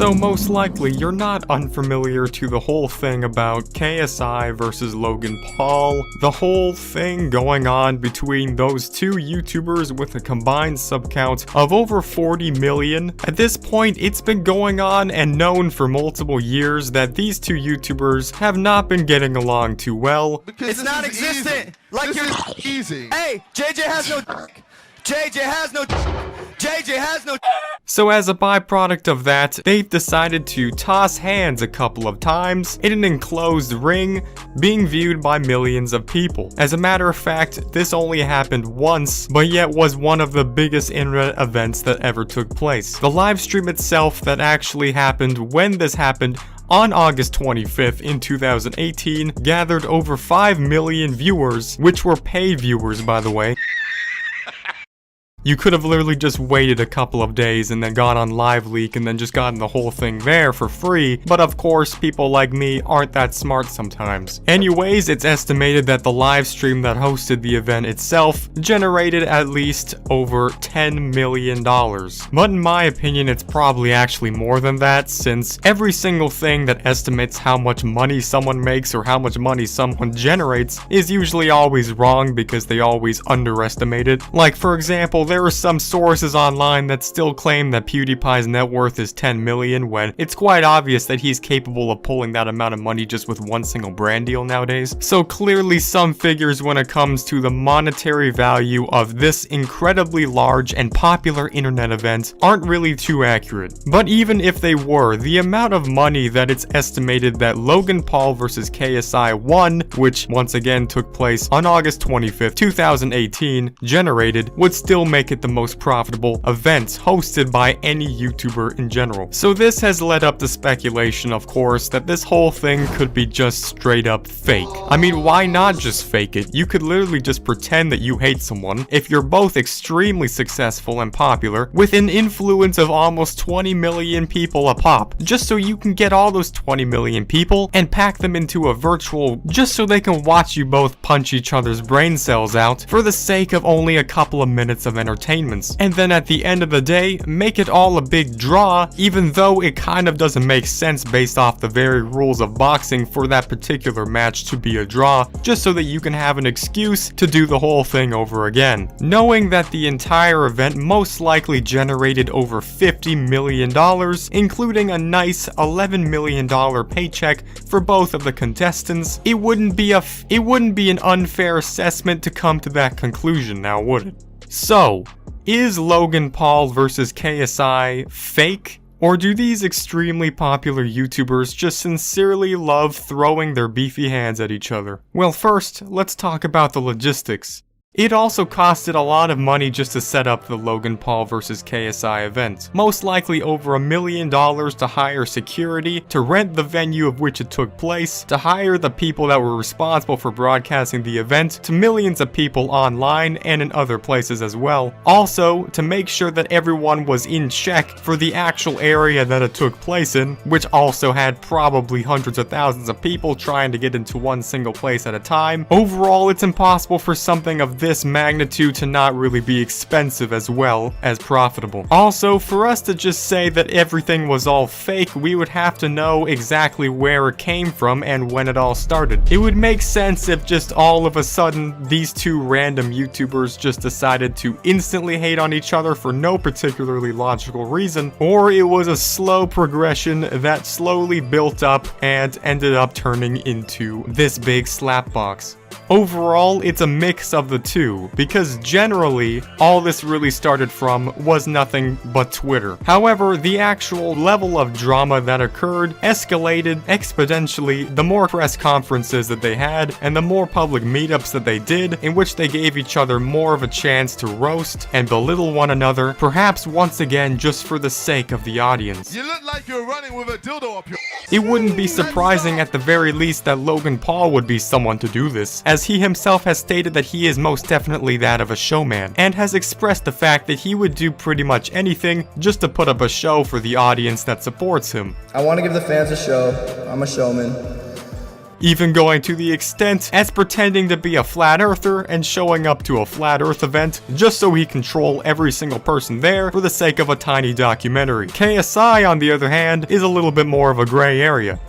So most likely you're not unfamiliar to the whole thing about KSI versus Logan Paul, the whole thing going on between those two YouTubers with a combined sub count of over 40 million. At this point, it's been going on and known for multiple years that these two YouTubers have not been getting along too well. Because it's not existent. Like this you're is easy. Hey, JJ has no JJ has no JJ has no So as a byproduct of that, they've decided to toss hands a couple of times in an enclosed ring, being viewed by millions of people. As a matter of fact, this only happened once, but yet was one of the biggest internet events that ever took place. The live stream itself that actually happened when this happened on August 25th in 2018 gathered over 5 million viewers, which were paid viewers, by the way. You could have literally just waited a couple of days and then gone on Live Leak and then just gotten the whole thing there for free, but of course people like me aren't that smart sometimes. Anyways, it's estimated that the live stream that hosted the event itself generated at least over $10 million. But in my opinion, it's probably actually more than that, since every single thing that estimates how much money someone makes or how much money someone generates is usually always wrong because they always underestimate it. Like for example, there are some sources online that still claim that PewDiePie's net worth is 10 million when it's quite obvious that he's capable of pulling that amount of money just with one single brand deal nowadays. So clearly some figures when it comes to the monetary value of this incredibly large and popular internet event aren't really too accurate. But even if they were, the amount of money that it's estimated that Logan Paul versus KSI won, which once again took place on August 25th, 2018, generated would still make it the most profitable event hosted by any YouTuber in general. So this has led up to speculation, of course, that this whole thing could be just straight up fake. I mean, why not just fake it? You could literally just pretend that you hate someone if you're both extremely successful and popular with an influence of almost 20 million people a pop, just so you can get all those 20 million people and pack them into a virtual just so they can watch you both punch each other's brain cells out for the sake of only a couple of minutes of entertainment. And then at the end of the day, make it all a big draw, even though it kind of doesn't make sense based off the very rules of boxing for that particular match to be a draw, just so that you can have an excuse to do the whole thing over again. Knowing that the entire event most likely generated over $50 million, including a nice $11 million paycheck for both of the contestants, it wouldn't be an unfair assessment to come to that conclusion, now would it? So, is Logan Paul versus KSI fake? Or do these extremely popular YouTubers just sincerely love throwing their beefy hands at each other? Well, first, let's talk about the logistics. It also costed a lot of money just to set up the Logan Paul vs KSI event. Most likely over $1 million to hire security, to rent the venue of which it took place, to hire the people that were responsible for broadcasting the event to millions of people online and in other places as well. Also, to make sure that everyone was in check for the actual area that it took place in, which also had probably hundreds of thousands of people trying to get into one single place at a time. Overall, it's impossible for something of this magnitude to not really be expensive as well as profitable. Also, for us to just say that everything was all fake, we would have to know exactly where it came from and when it all started. It would make sense if just all of a sudden these two random YouTubers just decided to instantly hate on each other for no particularly logical reason, or it was a slow progression that slowly built up and ended up turning into this big slapbox. Overall, it's a mix of the two, because generally, all this really started from was nothing but Twitter. However, the actual level of drama that occurred escalated exponentially the more press conferences that they had, and the more public meetups that they did, in which they gave each other more of a chance to roast and belittle one another, perhaps once again just for the sake of the audience. You look like you're running with a dildo up your... It wouldn't be surprising at the very least that Logan Paul would be someone to do this, as he himself has stated that he is most definitely that of a showman, and has expressed the fact that he would do pretty much anything just to put up a show for the audience that supports him. I want to give the fans a show. I'm a showman. even going to the extent as pretending to be a flat earther and showing up to a flat earth event just so he can troll every single person there for the sake of a tiny documentary. KSI, on the other hand, is a little bit more of a gray area.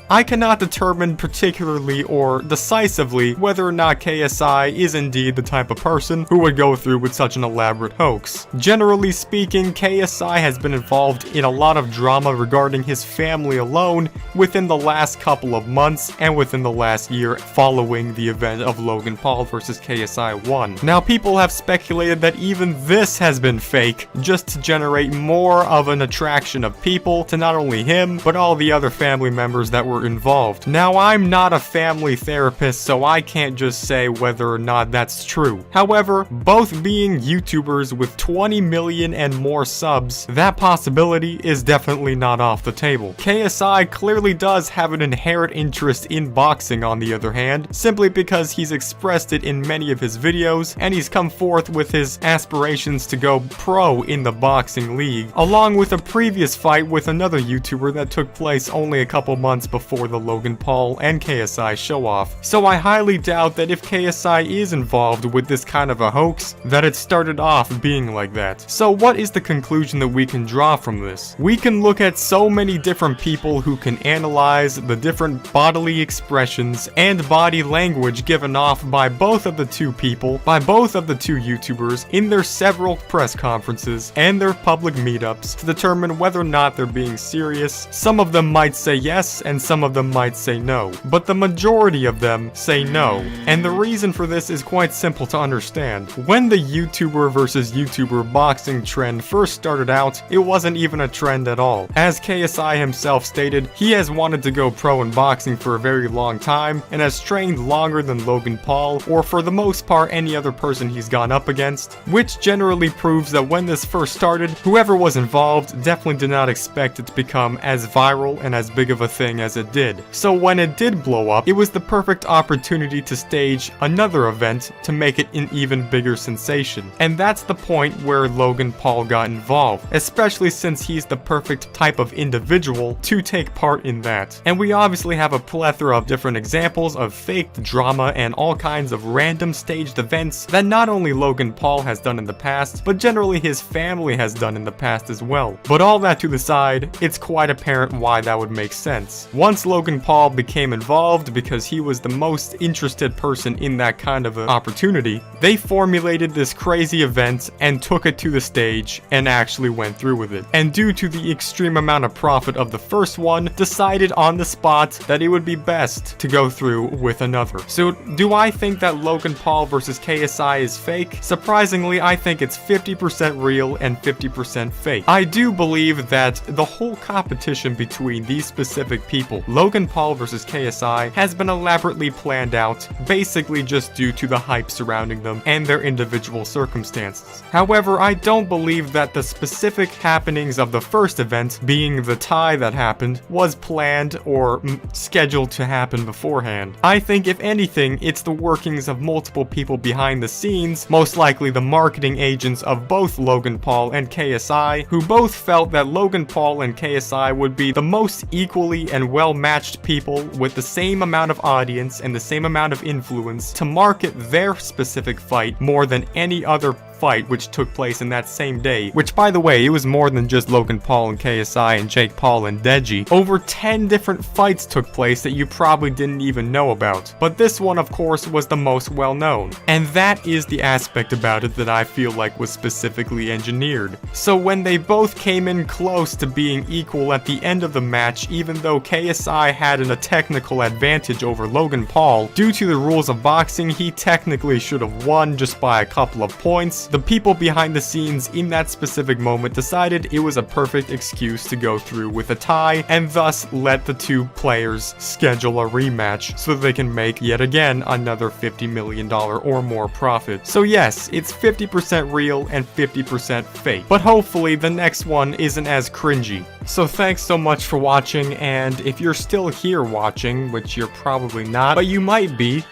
I cannot determine particularly or decisively whether or not KSI is indeed the type of person who would go through with such an elaborate hoax. Generally speaking, KSI has been involved in a lot of drama regarding his family alone within the last couple of months and within the last year following the event of Logan Paul versus KSI 1. Now, people have speculated that even this has been fake just to generate more of an attraction of people to not only him, but all the other family members that were involved. Now, I'm not a family therapist, so I can't just say whether or not that's true. However, both being YouTubers with 20 million and more subs, that possibility is definitely not off the table. KSI clearly does have an inherent interest in boxing, on the other hand, simply because he's expressed it in many of his videos, and he's come forth with his aspirations to go pro in the boxing league, along with a previous fight with another YouTuber that took place only a couple months before the Logan Paul and KSI show-off. So I highly doubt that if KSI is involved with this kind of a hoax, that it started off being like that. So what is the conclusion that we can draw from this? We can look at so many different people who can analyze the different bodily expressions and body language given off by both of the two people, by both of the two YouTubers in their several press conferences and their public meetups to determine whether or not they're being serious. Some of them might say yes, and some of them might say no, but the majority of them say no. And the reason for this is quite simple to understand. When the YouTuber versus YouTuber boxing trend first started out, it wasn't even a trend at all. As KSI himself stated, he has wanted to go pro in boxing for a very long time and has trained longer than Logan Paul, or for the most part any other person he's gone up against, which generally proves that when this first started, whoever was involved definitely did not expect it to become as viral and as big of a thing as it did. So when it did blow up, it was the perfect opportunity to stage another event to make it an even bigger sensation. And that's the point where Logan Paul got involved, especially since he's the perfect type of individual to take part in that. And we obviously have a plethora of different examples of faked drama and all kinds of random staged events that not only Logan Paul has done in the past, but generally his family has done in the past as well. But all that to the side, it's quite apparent why that would make sense. Once Logan Paul became involved because he was the most interested person in that kind of an opportunity, they formulated this crazy event and took it to the stage and actually went through with it. And due to the extreme amount of profit of the first one, decided on the spot that it would be best to go through with another. So do I think that Logan Paul versus KSI is fake? Surprisingly, I think it's 50% real and 50% fake. I do believe that the whole competition between these specific people, Logan Paul versus KSI, has been elaborately planned out, basically just due to the hype surrounding them and their individual circumstances. However, I don't believe that the specific happenings of the first event, being the tie that happened, was planned or scheduled to happen beforehand. I think if anything, it's the workings of multiple people behind the scenes, most likely the marketing agents of both Logan Paul and KSI, who both felt that Logan Paul and KSI would be the most equally and well-matched people with the same amount of audience and the same amount of influence to market their specific fight more than any other fight which took place in that same day, which by the way, it was more than just Logan Paul and KSI and Jake Paul and Deji. Over 10 different fights took place that you probably didn't even know about, but this one of course was the most well known, and that is the aspect about it that I feel like was specifically engineered. So when they both came in close to being equal at the end of the match, even though KSI had a technical advantage over Logan Paul, due to the rules of boxing, he technically should have won just by a couple of points. The people behind the scenes in that specific moment decided it was a perfect excuse to go through with a tie and thus let the two players schedule a rematch so they can make yet again another $50 million or more profit. So yes, it's 50% real and 50% fake, but hopefully the next one isn't as cringy. So thanks so much for watching, and if you're still here watching, which you're probably not, but you might be,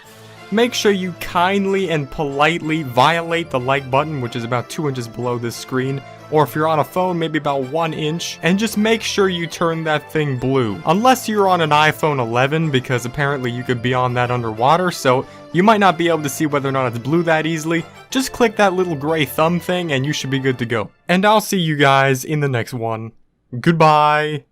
make sure you kindly and politely violate the like button, which is about 2 inches below this screen, or if you're on a phone, maybe about 1 inch, and just make sure you turn that thing blue. Unless you're on an iPhone 11, because apparently you could be on that underwater, so you might not be able to see whether or not it's blue that easily. Just click that little gray thumb thing and you should be good to go. And I'll see you guys in the next one. Goodbye.